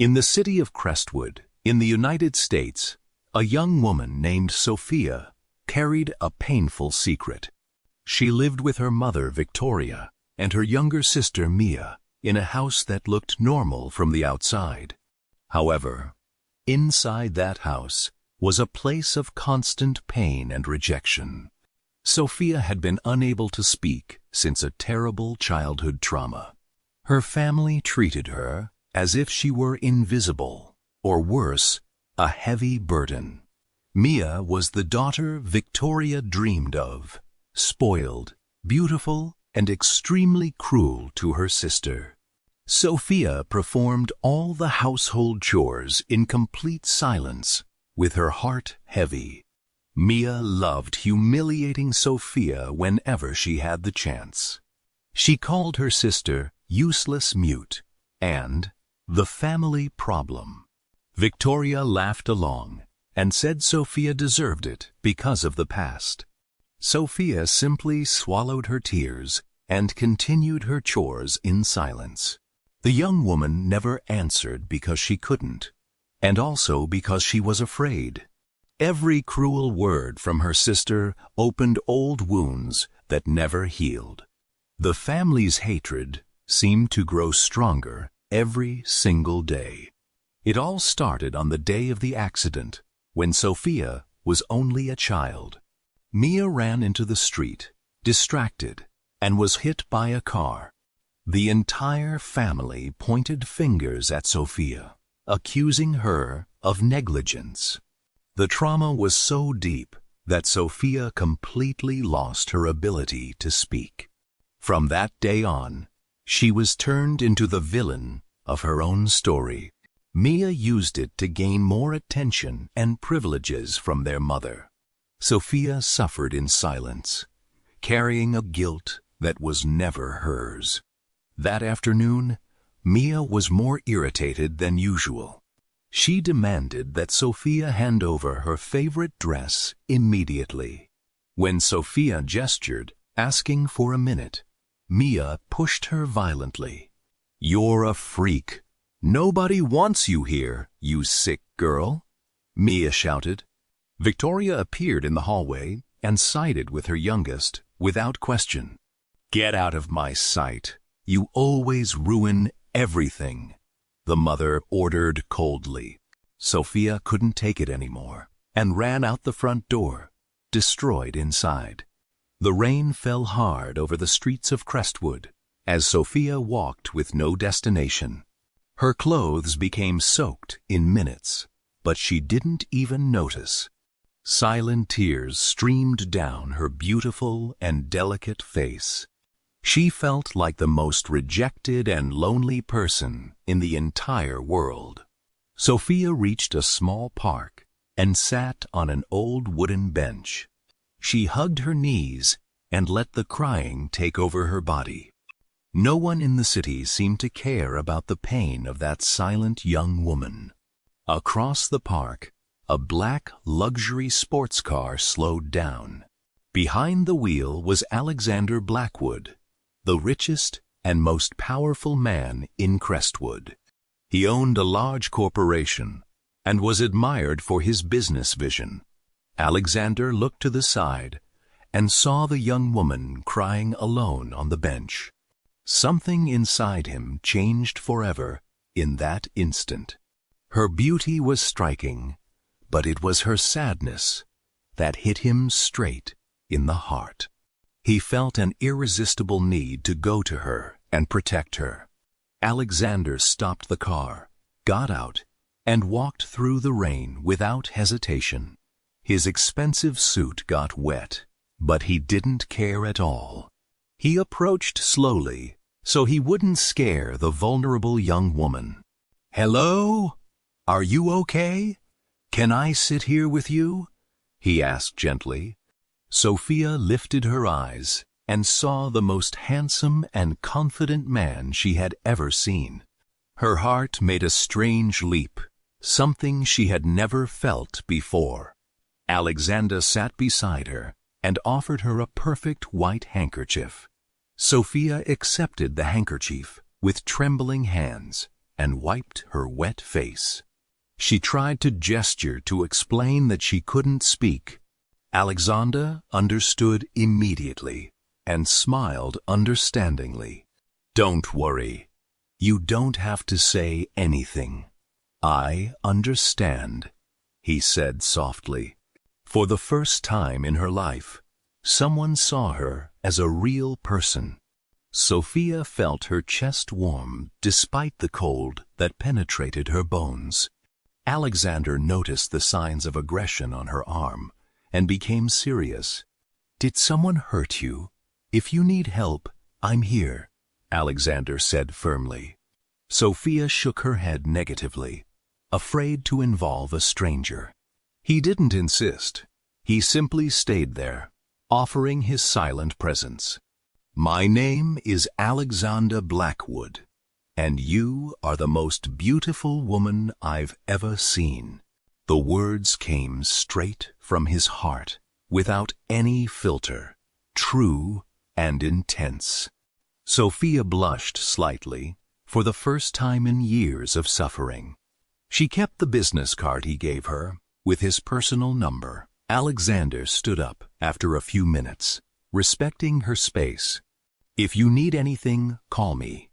In the city of Crestwood, in the United States, a young woman named Sophia carried a painful secret. She lived with her mother, Victoria, and her younger sister, Mia, in a house that looked normal from the outside. However, inside that house was a place of constant pain and rejection. Sophia had been unable to speak since a terrible childhood trauma. Her family treated her as if she were invisible, or worse, a heavy burden. Mia was the daughter Victoria dreamed of, spoiled, beautiful, and extremely cruel to her sister. Sophia performed all the household chores in complete silence, with her heart heavy. Mia loved humiliating Sophia whenever she had the chance. She called her sister useless mute and the family problem. Victoria laughed along and said Sophia deserved it because of the past. Sophia simply swallowed her tears and continued her chores in silence. The young woman never answered because she couldn't, and also because she was afraid. Every cruel word from her sister opened old wounds that never healed. The family's hatred seemed to grow stronger every single day. It all started on the day of the accident, when Sophia was only a child. Mia ran into the street, distracted, and was hit by a car. The entire family pointed fingers at Sophia, accusing her of negligence. The trauma was so deep that Sophia completely lost her ability to speak. From that day on, she was turned into the villain of her own story. Mia used it to gain more attention and privileges from their mother. Sophia suffered in silence, carrying a guilt that was never hers. That afternoon, Mia was more irritated than usual. She demanded that Sophia hand over her favorite dress immediately. When Sophia gestured, asking for a minute, Mia pushed her violently. "You're a freak. Nobody wants you here, you sick girl," Mia shouted. Victoria appeared in the hallway and sided with her youngest without question. "Get out of my sight. You always ruin everything," the mother ordered coldly. Sophia couldn't take it anymore and ran out the front door, destroyed inside. The rain fell hard over the streets of Crestwood as Sophia walked with no destination. Her clothes became soaked in minutes, but she didn't even notice. Silent tears streamed down her beautiful and delicate face. She felt like the most rejected and lonely person in the entire world. Sophia reached a small park and sat on an old wooden bench. She hugged her knees and let the crying take over her body. No one in the city seemed to care about the pain of that silent young woman. Across the park, a black luxury sports car slowed down. Behind the wheel was Alexander Blackwood, the richest and most powerful man in Crestwood. He owned a large corporation and was admired for his business vision. Alexander looked to the side and saw the young woman crying alone on the bench. Something inside him changed forever in that instant. Her beauty was striking, but it was her sadness that hit him straight in the heart. He felt an irresistible need to go to her and protect her. Alexander stopped the car, got out, and walked through the rain without hesitation. His expensive suit got wet, but he didn't care at all. He approached slowly so he wouldn't scare the vulnerable young woman. "Hello? Are you okay? Can I sit here with you?" he asked gently. Sophia lifted her eyes and saw the most handsome and confident man she had ever seen. Her heart made a strange leap, something she had never felt before. Alexander sat beside her and offered her a perfect white handkerchief. Sophia accepted the handkerchief with trembling hands and wiped her wet face. She tried to gesture to explain that she couldn't speak. Alexander understood immediately and smiled understandingly. "Don't worry. You don't have to say anything. I understand," he said softly. For the first time in her life, someone saw her as a real person. Sophia felt her chest warm despite the cold that penetrated her bones. Alexander noticed the signs of aggression on her arm and became serious. "Did someone hurt you? If you need help, I'm here," Alexander said firmly. Sophia shook her head negatively, afraid to involve a stranger. He didn't insist. He simply stayed there, offering his silent presence. "My name is Alexander Blackwood, and you are the most beautiful woman I've ever seen." The words came straight from his heart, without any filter, true and intense. Sophia blushed slightly, for the first time in years of suffering. She kept the business card he gave her, with his personal number. Alexander stood up after a few minutes, respecting her space. "If you need anything, call me.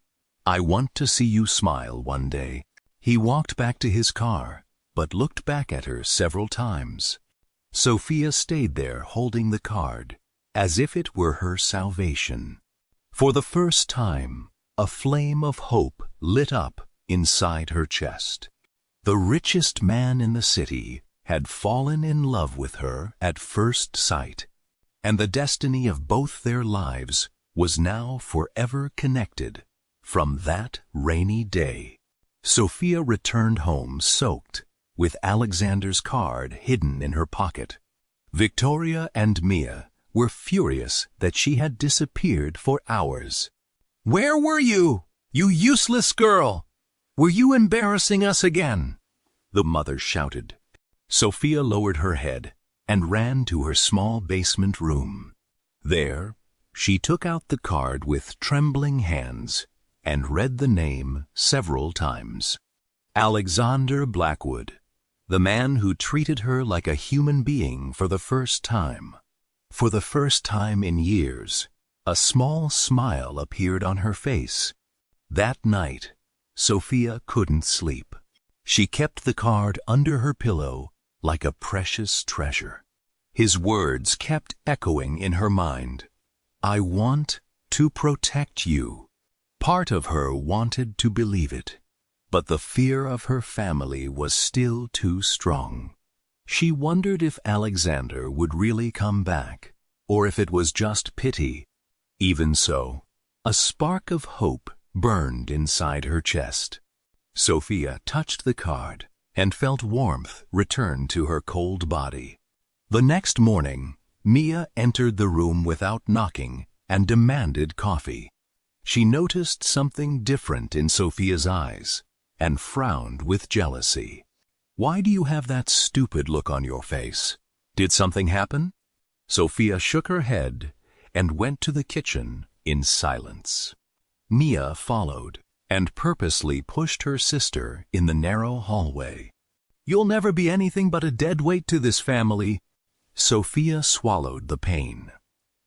I want to see you smile one day." He walked back to his car, but looked back at her several times. Sophia stayed there holding the card, as if it were her salvation. For the first time, a flame of hope lit up inside her chest. The richest man in the city had fallen in love with her at first sight, and the destiny of both their lives was now forever connected from that rainy day. Sophia returned home soaked, with Alexander's card hidden in her pocket. Victoria and Mia were furious that she had disappeared for hours. "Where were you, you useless girl? Were you embarrassing us again?" the mother shouted. Sophia lowered her head and ran to her small basement room. There, she took out the card with trembling hands and read the name several times. Alexander Blackwood, the man who treated her like a human being for the first time. For the first time in years, a small smile appeared on her face. That night, Sophia couldn't sleep. She kept the card under her pillow like a precious treasure. His words kept echoing in her mind. "I want to protect you." Part of her wanted to believe it, but the fear of her family was still too strong. She wondered if Alexander would really come back, or if it was just pity. Even so, a spark of hope burned inside her chest. Sophia touched the card and felt warmth return to her cold body. The next morning, Mia entered the room without knocking and demanded coffee. She noticed something different in Sophia's eyes and frowned with jealousy. "Why do you have that stupid look on your face? Did something happen?" Sophia shook her head and went to the kitchen in silence. Mia followed and purposely pushed her sister in the narrow hallway. "You'll never be anything but a dead weight to this family." Sophia swallowed the pain.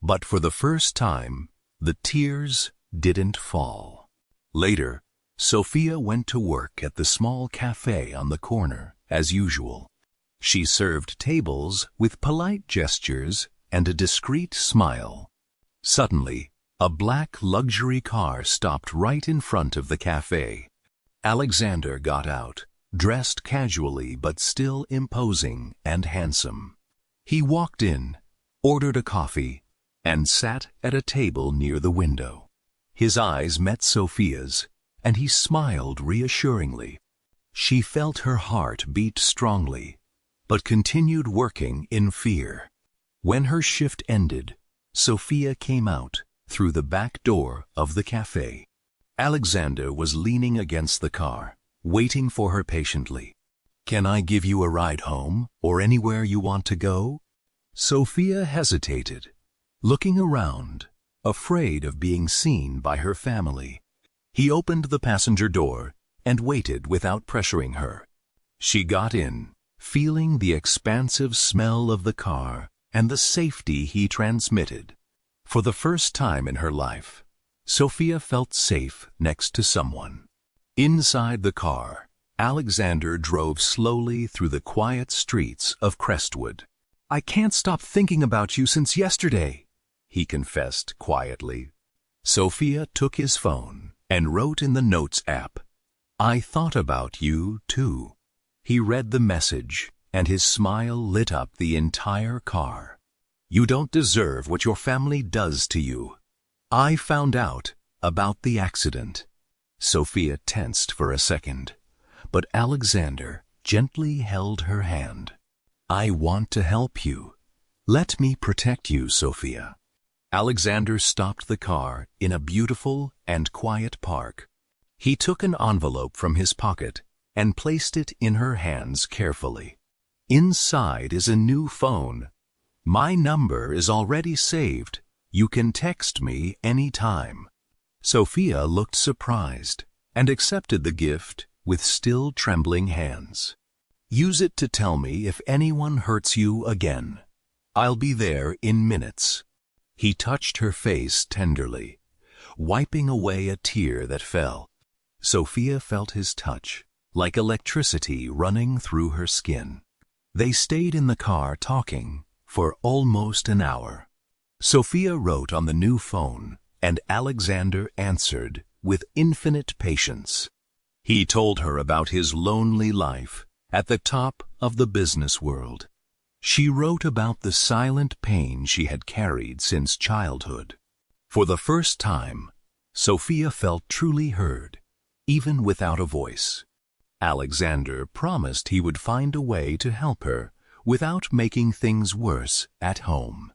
But for the first time, the tears didn't fall. Later, Sophia went to work at the small cafe on the corner, as usual. She served tables with polite gestures and a discreet smile. Suddenly, a black luxury car stopped right in front of the cafe. Alexander got out, dressed casually but still imposing and handsome. He walked in, ordered a coffee, and sat at a table near the window. His eyes met Sophia's, and he smiled reassuringly. She felt her heart beat strongly, but continued working in fear. When her shift ended, Sophia came out through the back door of the cafe. Alexander was leaning against the car, waiting for her patiently. "Can I give you a ride home, or anywhere you want to go?" Sophia hesitated, looking around, afraid of being seen by her family. He opened the passenger door and waited without pressuring her. She got in, feeling the expansive smell of the car and the safety he transmitted. For the first time in her life, Sophia felt safe next to someone. Inside the car, Alexander drove slowly through the quiet streets of Crestwood. "I can't stop thinking about you since yesterday," he confessed quietly. Sophia took his phone and wrote in the Notes app, "I thought about you too." He read the message, and his smile lit up the entire car. "You don't deserve what your family does to you. I found out about the accident." Sophia tensed for a second, but Alexander gently held her hand. "I want to help you. Let me protect you, Sophia." Alexander stopped the car in a beautiful and quiet park. He took an envelope from his pocket and placed it in her hands carefully. "Inside is a new phone. My number is already saved. You can text me anytime." Sophia looked surprised and accepted the gift with still trembling hands. "Use it to tell me if anyone hurts you again. I'll be there in minutes." He touched her face tenderly, wiping away a tear that fell. Sophia felt his touch, like electricity running through her skin. They stayed in the car talking for almost an hour. Sophia wrote on the new phone, and Alexander answered with infinite patience. He told her about his lonely life at the top of the business world. She wrote about the silent pain she had carried since childhood. For the first time, Sophia felt truly heard, even without a voice. Alexander promised he would find a way to help her without making things worse at home.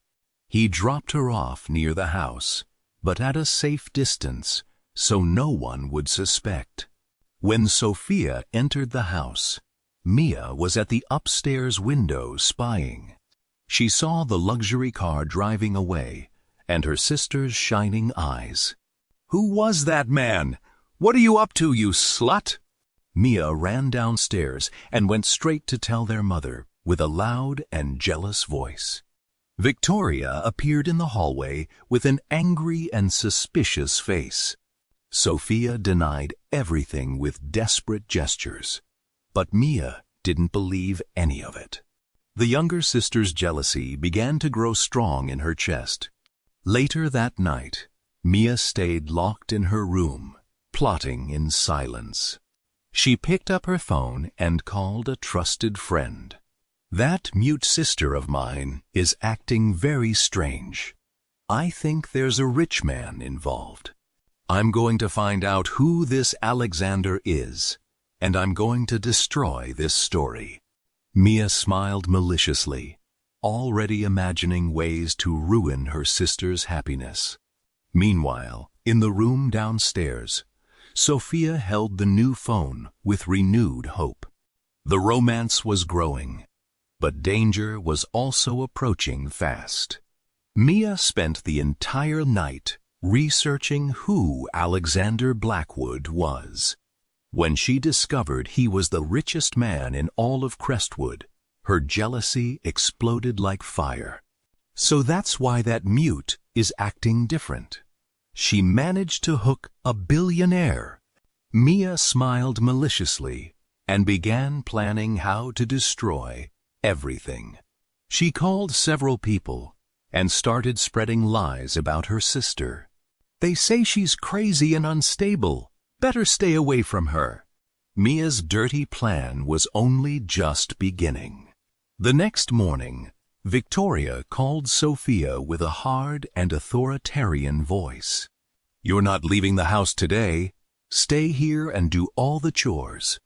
He dropped her off near the house, but at a safe distance, so no one would suspect. When Sophia entered the house, Mia was at the upstairs window spying. She saw the luxury car driving away and her sister's shining eyes. "Who was that man? What are you up to, you slut?" Mia ran downstairs and went straight to tell their mother with a loud and jealous voice. Victoria appeared in the hallway with an angry and suspicious face. Sophia denied everything with desperate gestures, but Mia didn't believe any of it. The younger sister's jealousy began to grow strong in her chest. Later that night, Mia stayed locked in her room, plotting in silence. She picked up her phone and called a trusted friend. "That mute sister of mine is acting very strange. I think there's a rich man involved. I'm going to find out who this Alexander is, and I'm going to destroy this story." Mia smiled maliciously, already imagining ways to ruin her sister's happiness. Meanwhile, in the room downstairs, Sophia held the new phone with renewed hope. The romance was growing, but danger was also approaching fast. Mia spent the entire night researching who Alexander Blackwood was. When she discovered he was the richest man in all of Crestwood, her jealousy exploded like fire. So that's why that mute is acting different. She managed to hook a billionaire. Mia smiled maliciously and began planning how to destroy everything. She called several people and started spreading lies about her sister. "They say she's crazy and unstable. Better stay away from her." Mia's dirty plan was only just beginning. The next morning, Victoria called Sophia with a hard and authoritarian voice. "You're not leaving the house today. Stay here and do all the chores."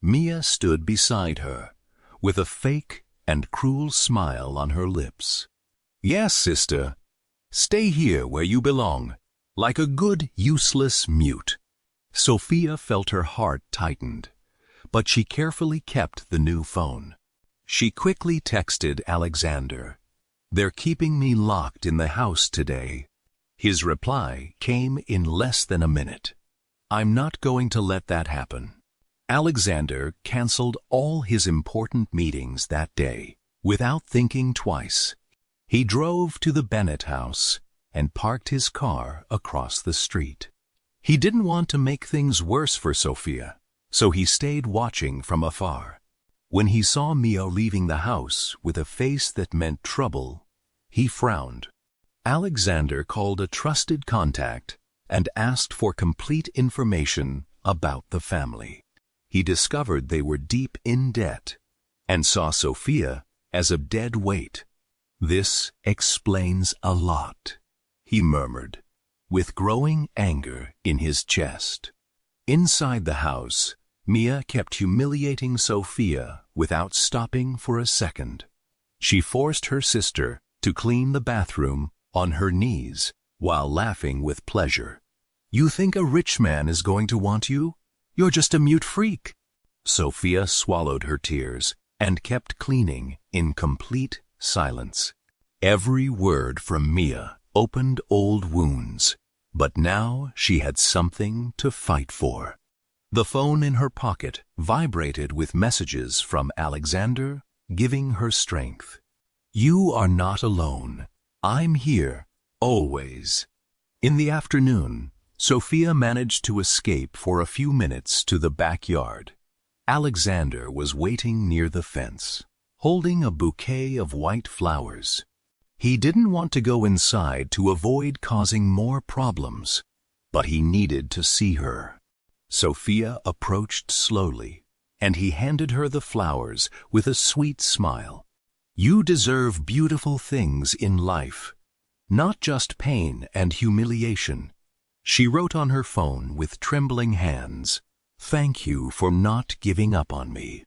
Mia stood beside her, with a fake and cruel smile on her lips. "Yes, sister. Stay here where you belong, like a good, useless mute." Sophia felt her heart tightened, but she carefully kept the new phone. She quickly texted Alexander, "They're keeping me locked in the house today." His reply came in less than a minute. "I'm not going to let that happen. Alexander canceled all his important meetings that day. Without thinking twice, he drove to the Bennett house and parked his car across the street. He didn't want to make things worse for Sophia, so he stayed watching from afar. When he saw Mia leaving the house with a face that meant trouble, he frowned. Alexander called a trusted contact and asked for complete information about the family. He discovered they were deep in debt and saw Sophia as a dead weight. "This explains a lot," he murmured, with growing anger in his chest. Inside the house, Mia kept humiliating Sophia without stopping for a second. She forced her sister to clean the bathroom on her knees while laughing with pleasure. "You think a rich man is going to want you? You're just a mute freak." Sophia swallowed her tears and kept cleaning in complete silence. Every word from Mia opened old wounds, but now she had something to fight for. The phone in her pocket vibrated with messages from Alexander, giving her strength. "You are not alone. I'm here, always." In the afternoon, Sophia managed to escape for a few minutes to the backyard. Alexander was waiting near the fence, holding a bouquet of white flowers. He didn't want to go inside to avoid causing more problems, but he needed to see her. Sophia approached slowly, and he handed her the flowers with a sweet smile. "You deserve beautiful things in life, not just pain and humiliation." She wrote on her phone with trembling hands, "Thank you for not giving up on me."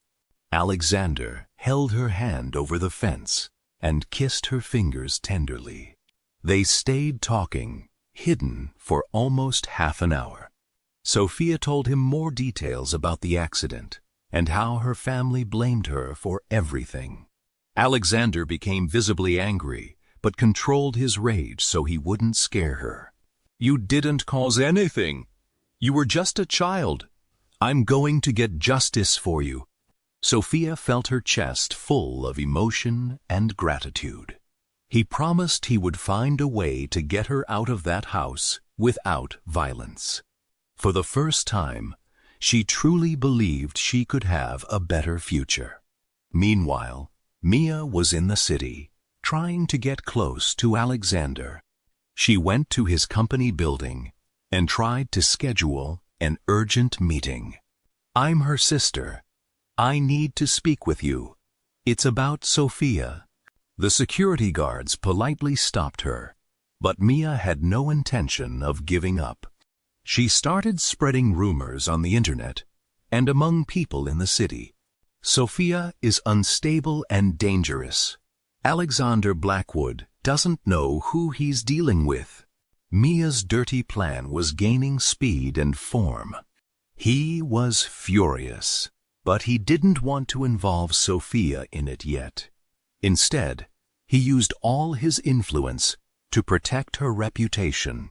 Alexander held her hand over the fence and kissed her fingers tenderly. They stayed talking, hidden, for almost half an hour. Sophia told him more details about the accident and how her family blamed her for everything. Alexander became visibly angry, but controlled his rage so he wouldn't scare her. "You didn't cause anything. You were just a child. I'm going to get justice for you." Sophia felt her chest full of emotion and gratitude. He promised he would find a way to get her out of that house without violence. For the first time, she truly believed she could have a better future. Meanwhile, Mia was in the city, trying to get close to Alexander. She went to his company building and tried to schedule an urgent meeting. "I'm her sister. I need to speak with you. It's about Sophia." The security guards politely stopped her, but Mia had no intention of giving up. She started spreading rumors on the internet and among people in the city. "Sophia is unstable and dangerous. Alexander Blackwood doesn't know who he's dealing with." Mia's dirty plan was gaining speed and form. He was furious, but he didn't want to involve Sophia in it yet. Instead, he used all his influence to protect her reputation.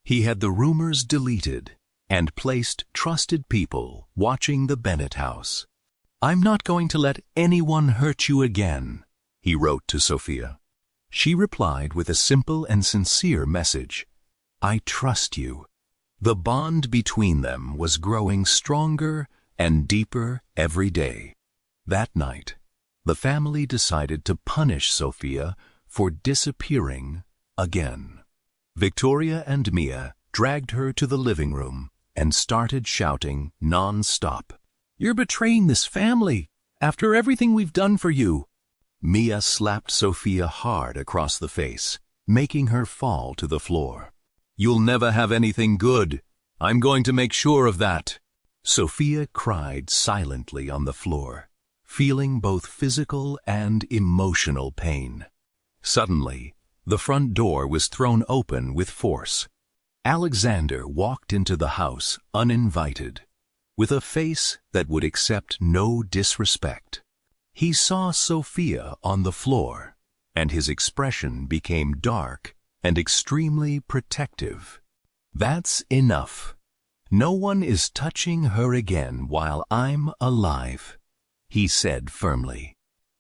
He had the rumors deleted and placed trusted people watching the Bennett house. "I'm not going to let anyone hurt you again," he wrote to Sophia. She replied with a simple and sincere message. "I trust you." The bond between them was growing stronger and deeper every day. That night, the family decided to punish Sophia for disappearing again. Victoria and Mia dragged her to the living room and started shouting non-stop. "You're betraying this family after everything we've done for you." Mia slapped Sophia hard across the face, making her fall to the floor. "You'll never have anything good. I'm going to make sure of that." Sophia cried silently on the floor, feeling both physical and emotional pain. Suddenly, the front door was thrown open with force. Alexander walked into the house uninvited, with a face that would accept no disrespect. He saw Sophia on the floor, and his expression became dark and extremely protective. "That's enough. No one is touching her again while I'm alive, he said firmly.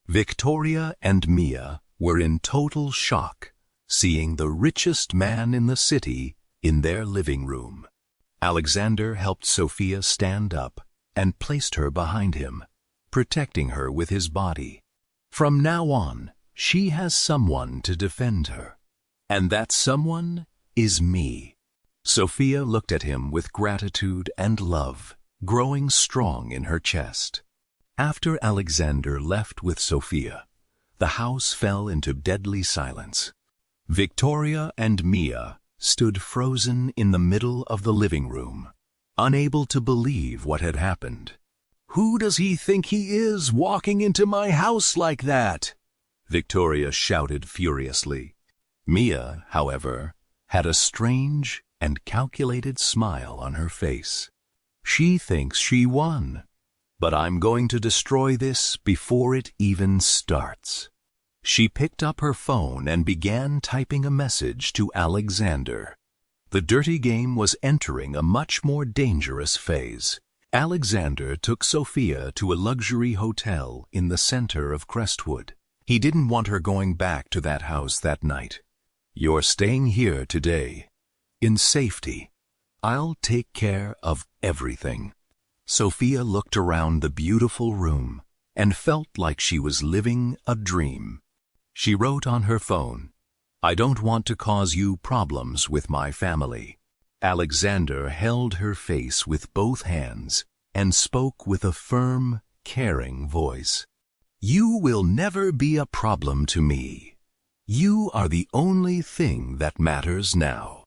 Victoria and Mia were in total shock, seeing the richest man in the city in their living room. Alexander helped Sophia stand up and placed her behind him, protecting her with his body. From now on, she has someone to defend her, and that someone is me. Sophia looked at him with gratitude and love growing strong in her chest. After Alexander left with Sophia, the house fell into deadly silence. Victoria and Mia stood frozen in the middle of the living room, unable to believe what had happened. "Who does he think he is, walking into my house like that?" Victoria shouted furiously. Mia, however, had a strange and calculated smile on her face. "She thinks she won, but I'm going to destroy this before it even starts." She picked up her phone and began typing a message to Alexander. The dirty game was entering a much more dangerous phase. Alexander took Sophia to a luxury hotel in the center of Crestwood. He didn't want her going back to that house that night. "You're staying here today, in safety. I'll take care of everything." Sophia looked around the beautiful room and felt like she was living a dream. She wrote on her phone, "I don't want to cause you problems with my family." Alexander held her face with both hands and spoke with a firm, caring voice. "You will never be a problem to me. You are the only thing that matters now."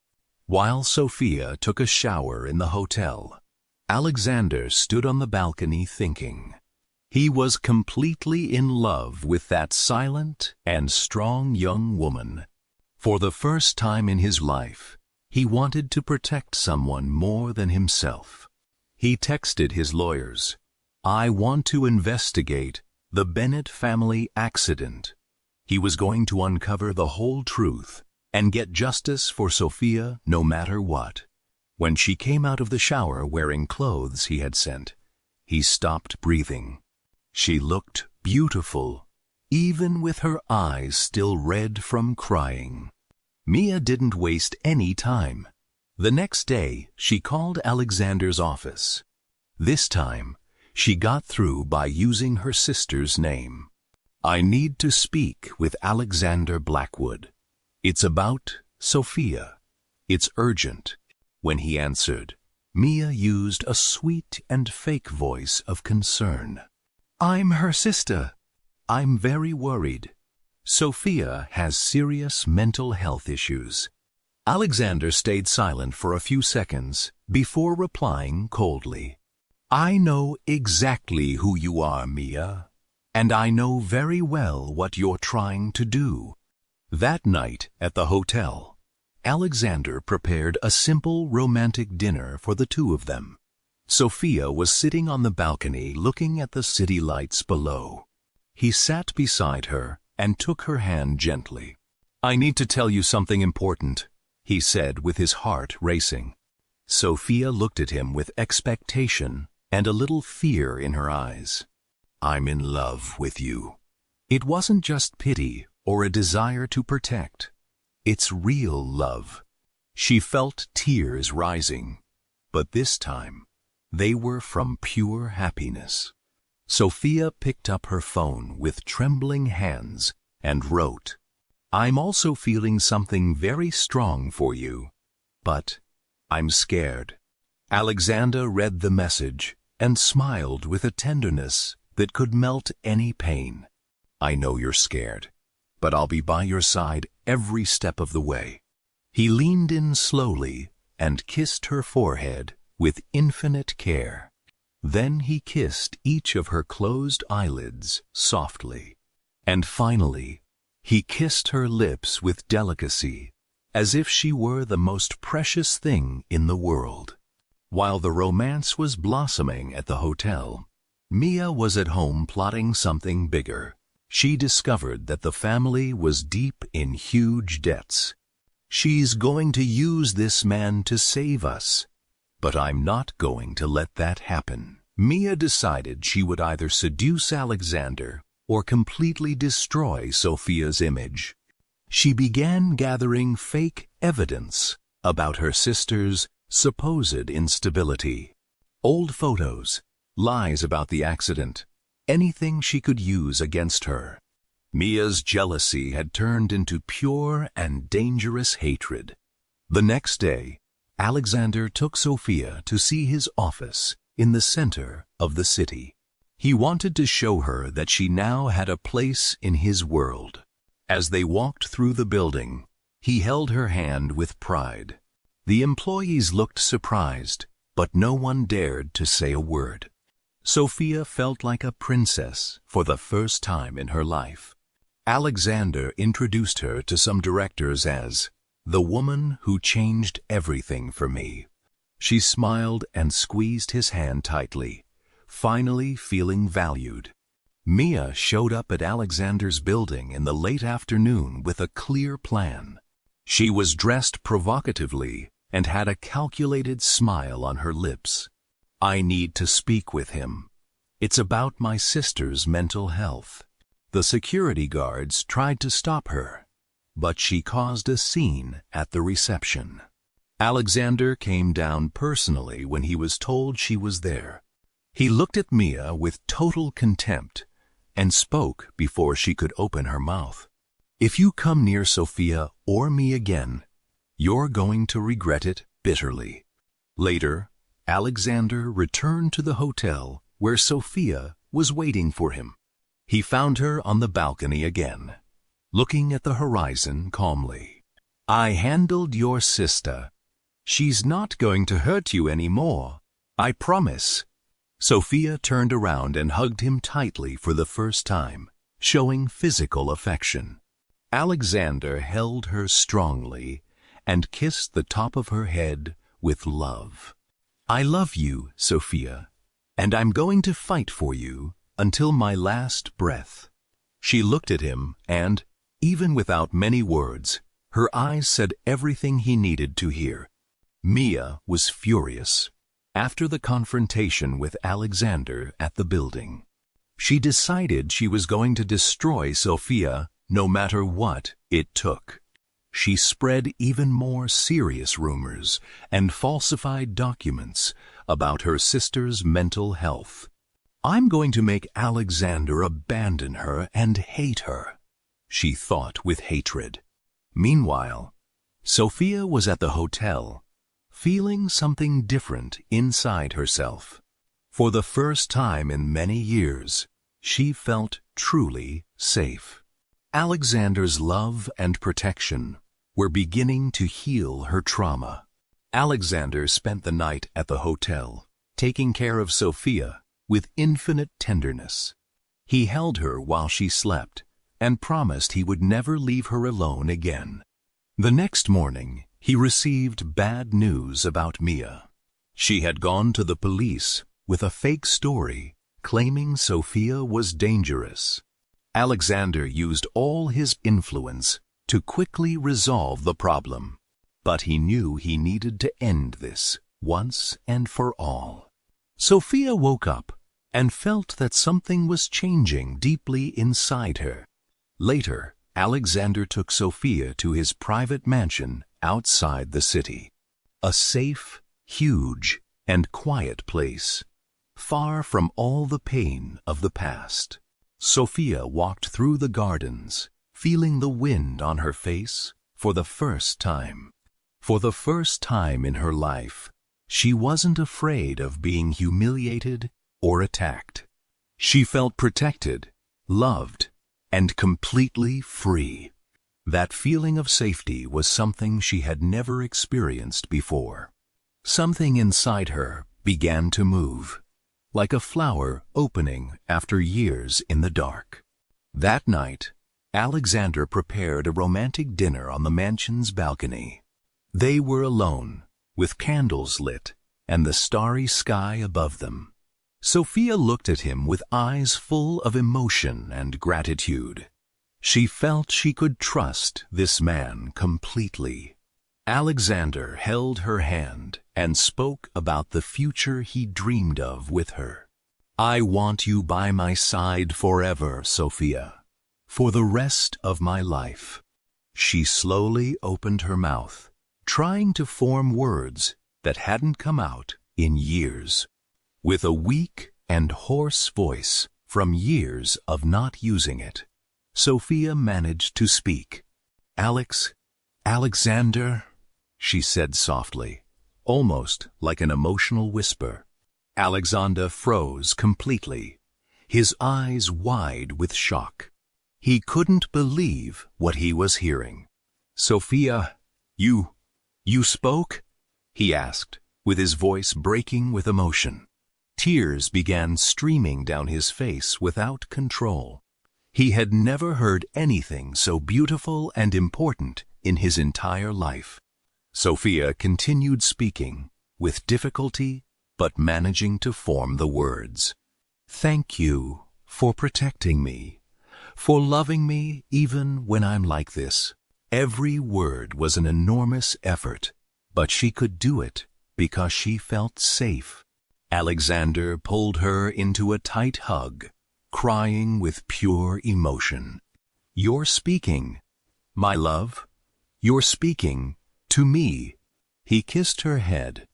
While Sophia took a shower in the hotel, Alexander stood on the balcony thinking. He was completely in love with that silent and strong young woman. For the first time in his life, he wanted to protect someone more than himself. He texted his lawyers, "I want to investigate the Bennett family accident." He was going to uncover the whole truth and get justice for Sophia no matter what. When she came out of the shower wearing clothes he had sent, he stopped breathing. She looked beautiful, even with her eyes still red from crying. Mia didn't waste any time. The next day, she called Alexander's office. This time, she got through by using her sister's name. "I need to speak with Alexander Blackwood. It's about Sophia. It's urgent." When he answered, Mia used a sweet and fake voice of concern. "I'm her sister. I'm very worried. Sophia has serious mental health issues." Alexander stayed silent for a few seconds before replying coldly. "I know exactly who you are, Mia, and I know very well what you're trying to do." That night at the hotel, Alexander prepared a simple romantic dinner for the two of them. Sophia was sitting on the balcony looking at the city lights below. He sat beside her and took her hand gently. "I need to tell you something important," he said with his heart racing. Sophia looked at him with expectation and a little fear in her eyes. "I'm in love with you." It wasn't just pity or a desire to protect. It's real love. She felt tears rising, but this time they were from pure happiness. Sophia picked up her phone with trembling hands and wrote, "I'm also feeling something very strong for you, but I'm scared." Alexander read the message and smiled with a tenderness that could melt any pain. "I know you're scared, but I'll be by your side every step of the way." He leaned in slowly and kissed her forehead with infinite care. Then he kissed each of her closed eyelids softly. And finally, he kissed her lips with delicacy, as if she were the most precious thing in the world. While the romance was blossoming at the hotel, Mia was at home plotting something bigger. She discovered that the family was deep in huge debts. "She's going to use this man to save us," But I'm not going to let that happen. Mia decided she would either seduce Alexander or completely destroy Sophia's image. She began gathering fake evidence about her sister's supposed instability. Old photos, lies about the accident, anything she could use against her. Mia's jealousy had turned into pure and dangerous hatred. The next day, Alexander took Sophia to see his office in the center of the city. He wanted to show her that she now had a place in his world. As they walked through the building, he held her hand with pride. The employees looked surprised, but no one dared to say a word. Sophia felt like a princess for the first time in her life. Alexander introduced her to some directors as the woman who changed everything for me. She smiled and squeezed his hand tightly, finally feeling valued. Mia showed up at Alexander's building in the late afternoon with a clear plan. She was dressed provocatively and had a calculated smile on her lips. I need to speak with him. It's about my sister's mental health. The security guards tried to stop her, but she caused a scene at the reception. Alexander came down personally when he was told she was there. He looked at Mia with total contempt and spoke before she could open her mouth. If you come near Sophia or me again, you're going to regret it bitterly. Later, Alexander returned to the hotel where Sophia was waiting for him. He found her on the balcony again, looking at the horizon calmly. I handled your sister. She's not going to hurt you anymore, I promise. Sophia turned around and hugged him tightly for the first time, showing physical affection. Alexander held her strongly and kissed the top of her head with love. I love you, Sophia, and I'm going to fight for you until my last breath. She looked at him and, even without many words, her eyes said everything he needed to hear. Mia was furious. After the confrontation with Alexander at the building, she decided she was going to destroy Sophia no matter what it took. She spread even more serious rumors and falsified documents about her sister's mental health. I'm going to make Alexander abandon her and hate her, she thought with hatred. Meanwhile, Sophia was at the hotel, feeling something different inside herself. For the first time in many years, she felt truly safe. Alexander's love and protection were beginning to heal her trauma. Alexander spent the night at the hotel, taking care of Sophia with infinite tenderness. He held her while she slept and promised he would never leave her alone again. The next morning, he received bad news about Mia. She had gone to the police with a fake story claiming Sophia was dangerous. Alexander used all his influence to quickly resolve the problem, but he knew he needed to end this once and for all. Sophia woke up and felt that something was changing deeply inside her. Later, Alexander took Sophia to his private mansion outside the city. A safe, huge, and quiet place, far from all the pain of the past. Sophia walked through the gardens, feeling the wind on her face for the first time. For the first time in her life, she wasn't afraid of being humiliated or attacked. She felt protected, loved, and completely free. That feeling of safety was something she had never experienced before. Something inside her began to move, like a flower opening after years in the dark. That night, Alexander prepared a romantic dinner on the mansion's balcony. They were alone, with candles lit and the starry sky above them. Sophia looked at him with eyes full of emotion and gratitude. She felt she could trust this man completely. Alexander held her hand and spoke about the future he dreamed of with her. I want you by my side forever, Sophia, for the rest of my life. She slowly opened her mouth, trying to form words that hadn't come out in years. With a weak and hoarse voice from years of not using it, Sophia managed to speak. Alexander, she said softly, almost like an emotional whisper. Alexander froze completely, his eyes wide with shock. He couldn't believe what he was hearing. Sophia, you spoke? He asked, with his voice breaking with emotion. Tears began streaming down his face without control. He had never heard anything so beautiful and important in his entire life. Sophia continued speaking, with difficulty, but managing to form the words. Thank you for protecting me, for loving me even when I'm like this. Every word was an enormous effort, but she could do it because she felt safe. Alexander pulled her into a tight hug, crying with pure emotion. You're speaking, my love. You're speaking to me. He kissed her head,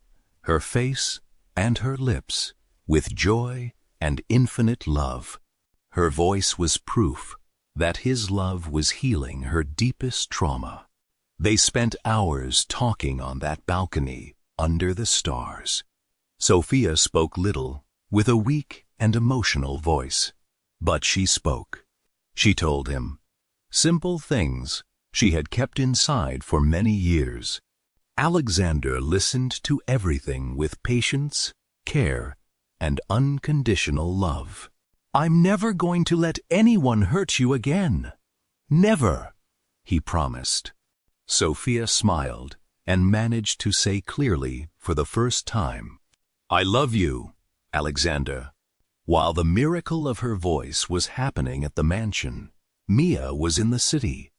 her face, and her lips with joy and infinite love. Her voice was proof that his love was healing her deepest trauma. They spent hours talking on that balcony under the stars. Sophia spoke little, with a weak and emotional voice. But she spoke. She told him simple things she had kept inside for many years. Alexander listened to everything with patience, care, and unconditional love. I'm never going to let anyone hurt you again. Never, he promised. Sophia smiled and managed to say clearly for the first time, I love you, Alexander. While the miracle of her voice was happening at the mansion, Mia was in the city.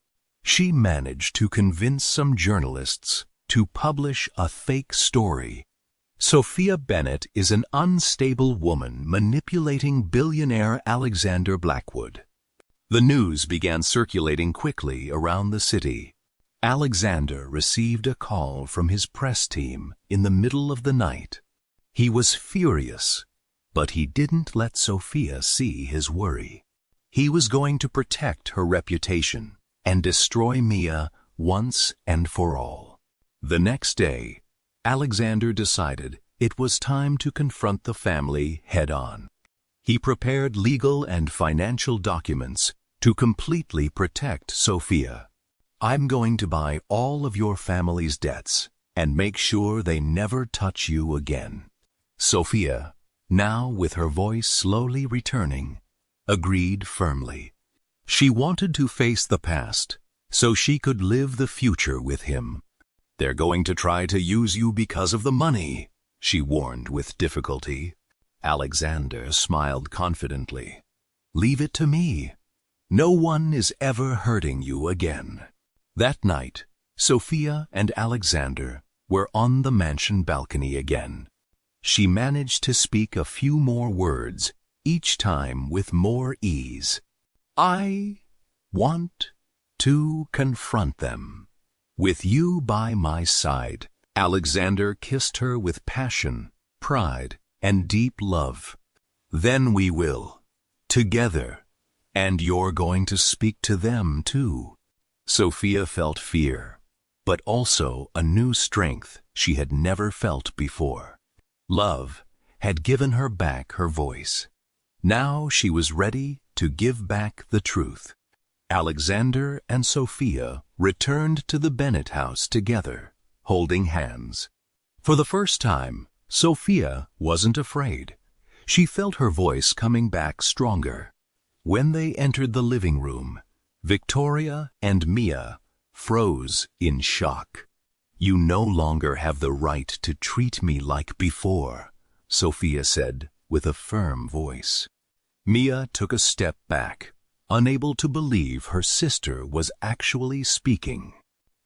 She managed to convince some journalists to publish a fake story. Sophia Bennett is an unstable woman manipulating billionaire Alexander Blackwood. The news began circulating quickly around the city. Alexander received a call from his press team in the middle of the night. He was furious, but he didn't let Sophia see his worry. He was going to protect her reputation and destroy Mia once and for all. The next day, Alexander decided it was time to confront the family head-on. He prepared legal and financial documents to completely protect Sophia. I'm going to buy all of your family's debts and make sure they never touch you again. Sophia, now with her voice slowly returning, agreed firmly. She wanted to face the past so she could live the future with him. They're going to try to use you because of the money, she warned with difficulty. Alexander smiled confidently. Leave it to me. No one is ever hurting you again. That night, Sophia and Alexander were on the mansion balcony again. She managed to speak a few more words, each time with more ease. I want to confront them. With you by my side. Alexander kissed her with passion, pride, and deep love. Then we will, together, and you're going to speak to them too. Sophia felt fear, but also a new strength she had never felt before. Love had given her back her voice. Now she was ready to give back the truth. Alexander and Sophia returned to the Bennett house together, holding hands. For the first time, Sophia wasn't afraid. She felt her voice coming back stronger. When they entered the living room, Victoria and Mia froze in shock. You no longer have the right to treat me like before, Sophia said with a firm voice. Mia took a step back, unable to believe her sister was actually speaking.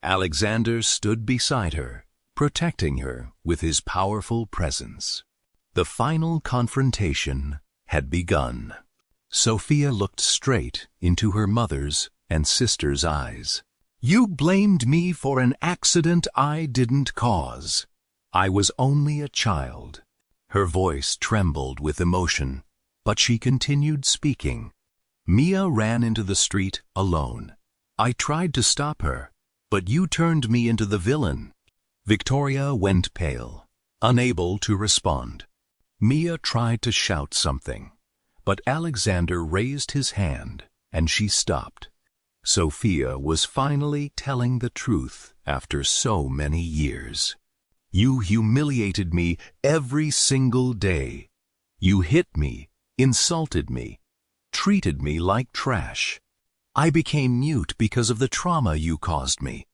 Alexander stood beside her, protecting her with his powerful presence. The final confrontation had begun. Sophia looked straight into her mother's and sister's eyes. "You blamed me for an accident I didn't cause. I was only a child." Her voice trembled with emotion, but she continued speaking. "Mia ran into the street alone. I tried to stop her, but you turned me into the villain." Victoria went pale, unable to respond. Mia tried to shout something, but Alexander raised his hand and she stopped. Sophia was finally telling the truth after so many years. "You humiliated me every single day. You hit me, insulted me, treated me like trash. I became mute because of the trauma you caused me.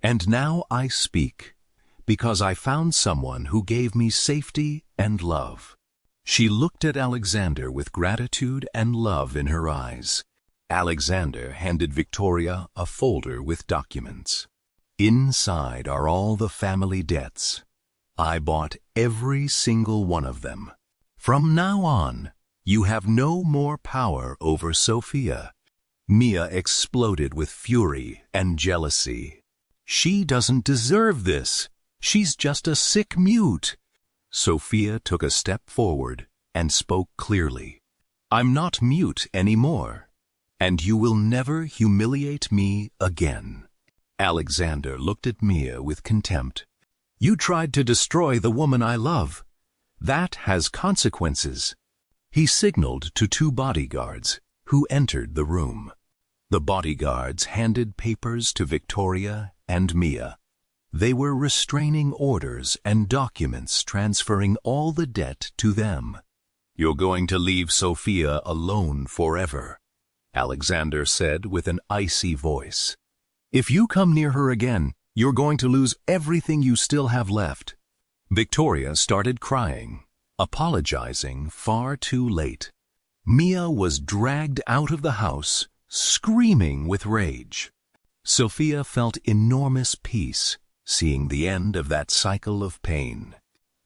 And now I speak because I found someone who gave me safety and love." She looked at Alexander with gratitude and love in her eyes. Alexander handed Victoria a folder with documents. "Inside are all the family debts. I bought every single one of them. From now on, you have no more power over Sophia." Mia exploded with fury and jealousy. "She doesn't deserve this. She's just a sick mute." Sophia took a step forward and spoke clearly. "I'm not mute anymore, and you will never humiliate me again." Alexander looked at Mia with contempt. "You tried to destroy the woman I love. That has consequences." He signaled to 2 bodyguards, who entered the room. The bodyguards handed papers to Victoria and Mia. They were restraining orders and documents transferring all the debt to them. "You're going to leave Sophia alone forever," Alexander said with an icy voice. "If you come near her again, you're going to lose everything you still have left." Victoria started crying, apologizing far too late. Mia was dragged out of the house, screaming with rage. Sophia felt enormous peace, seeing the end of that cycle of pain.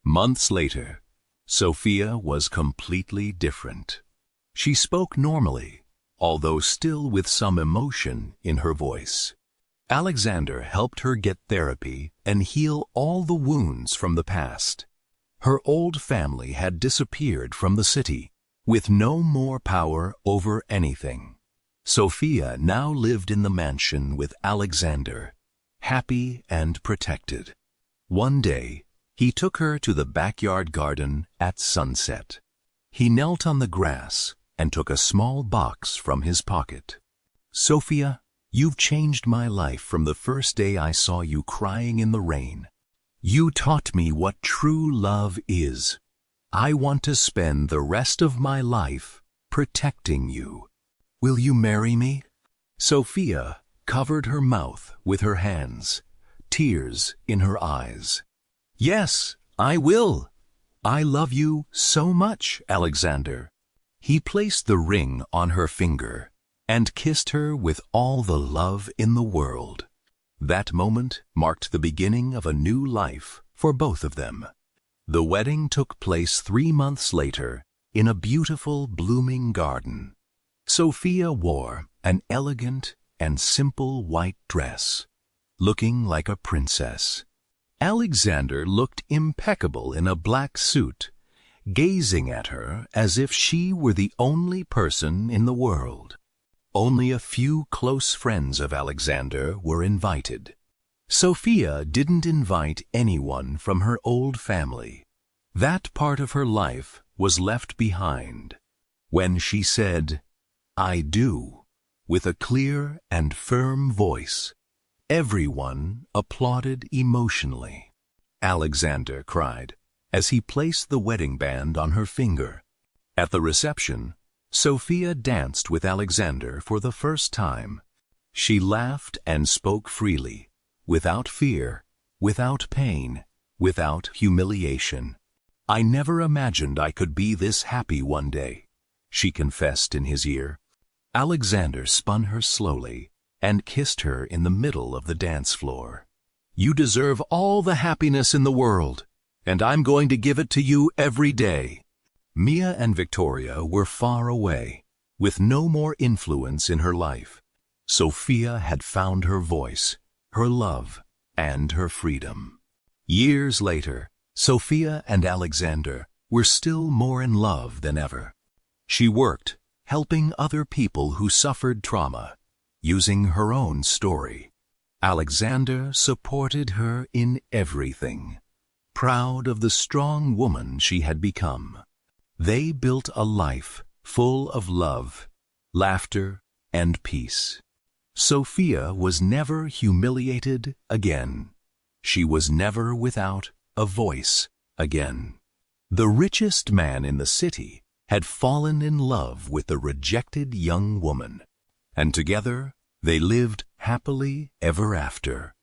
Months later, Sophia was completely different. She spoke normally, although still with some emotion in her voice. Alexander helped her get therapy and heal all the wounds from the past. Her old family had disappeared from the city, with no more power over anything. Sophia now lived in the mansion with Alexander, happy and protected. One day, he took her to the backyard garden at sunset. He knelt on the grass and took a small box from his pocket. "Sophia, you've changed my life from the first day I saw you crying in the rain. You taught me what true love is. I want to spend the rest of my life protecting you. Will you marry me?" Sophia covered her mouth with her hands, tears in her eyes. "Yes, I will. I love you so much, Alexander." He placed the ring on her finger and kissed her with all the love in the world. That moment marked the beginning of a new life for both of them. The wedding took place 3 months later in a beautiful blooming garden. Sophia wore an elegant and simple white dress, looking like a princess. Alexander looked impeccable in a black suit, gazing at her as if she were the only person in the world. Only a few close friends of Alexander were invited. Sophia didn't invite anyone from her old family. That part of her life was left behind. When she said, "I do," with a clear and firm voice, everyone applauded emotionally. Alexander cried as he placed the wedding band on her finger. At the reception, Sophia danced with Alexander for the first time. She laughed and spoke freely, without fear, without pain, without humiliation. "I never imagined I could be this happy one day," she confessed in his ear. Alexander spun her slowly and kissed her in the middle of the dance floor. "You deserve all the happiness in the world, and I'm going to give it to you every day." Mia and Victoria were far away, with no more influence in her life. Sophia had found her voice, her love, and her freedom. Years later, Sophia and Alexander were still more in love than ever. She worked, helping other people who suffered trauma, using her own story. Alexander supported her in everything, proud of the strong woman she had become. They built a life full of love, laughter, and peace. Sophia was never humiliated again. She was never without a voice again. The richest man in the city had fallen in love with the rejected young woman, and together they lived happily ever after.